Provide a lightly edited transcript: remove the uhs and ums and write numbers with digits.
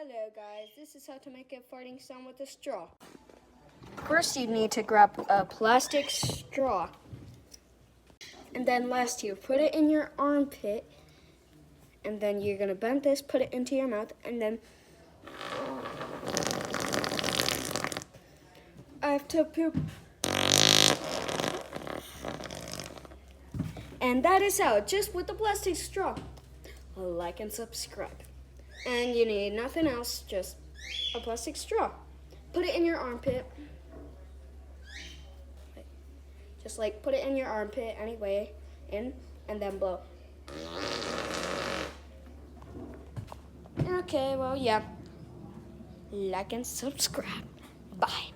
Hello guys, this is how to make a farting sound with a straw. First you need to grab a plastic straw. And then last you put it in your armpit. And then you're gonna bend this, put it into your mouth, and then I have to poop. And that is how, just with the plastic straw. Like and subscribe. And you need nothing else, just a plastic straw. Put it in your armpit. Just like put it in your armpit anyway, in, and then blow. Okay, well, yeah. Like and subscribe. Bye.